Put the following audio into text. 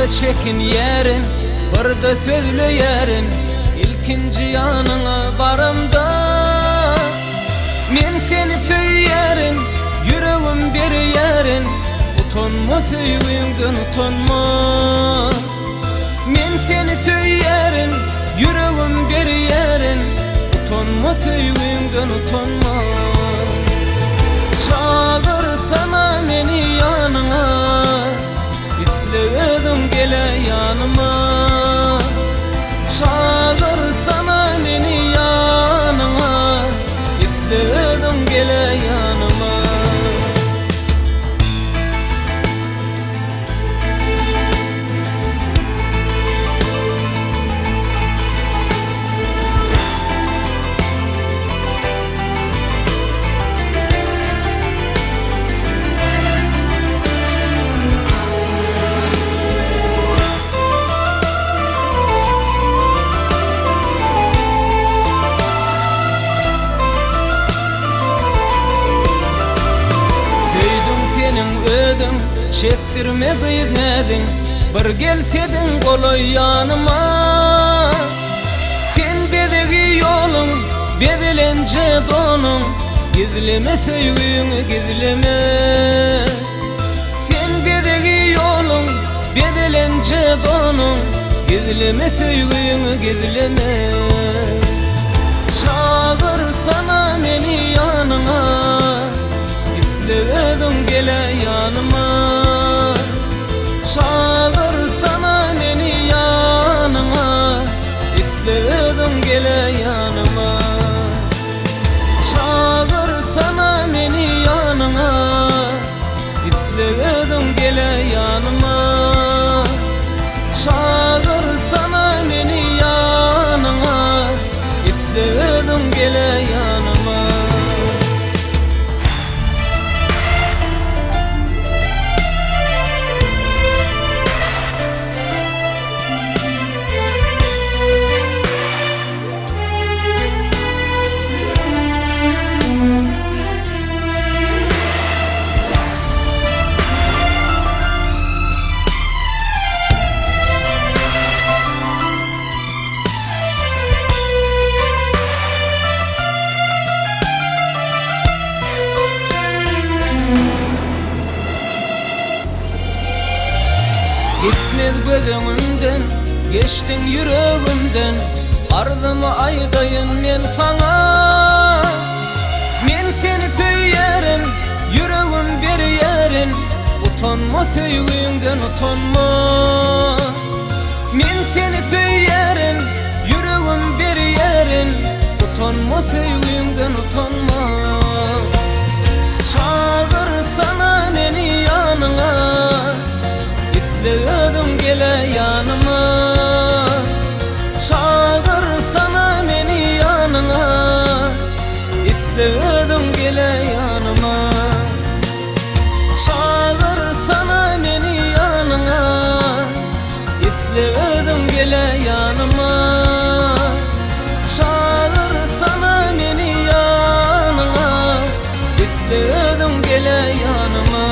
da çekin yerin, bir da sözlü yerin. İlkinci yanına varımda men seni söylerim, yüreğim bir yerin. Utanma söylediğinden utanma. Men seni söylerim, yüreğim bir yerin. Utanma söylediğinden utanma. Çağırsana meni yanına, İzledim gele yanıma. Çağırsana meni yanına, İzledim gele yanıma. Çektirme bilmedin, bir gelsedin kolay yanıma. Sen bedegi yolun, bedilence donun, gizleme sevgini gizleme. Sen bedegi yolun, bedilence donun, gizleme sevgini gizleme. Çağırsana meni yanına, İzledim gele yanıma. Çağırsana meni yanıma, İzledim gele yanıma. Çağırsana meni yanıma, İzledim gele yanıma. Çağırsana meni yanıma, İzledim gele yanıma. Gitmez gözümünden, geçtin yüreğimden. Ardımı aydayın men sana. Men seni söylerim, yüreğim bir yerin. Utanma sevginden utanma. Men seni söylerim, yüreğim bir yerin. Utanma sevginden utanma. Çağırsana meni yanına, İzledim gele yanıma. Çağırsana meni yanına, İzledim gele yanıma. Çağırsana meni yanına, İzledim gele yanıma. Çağırsana meni yanına, İzledim gele yanıma.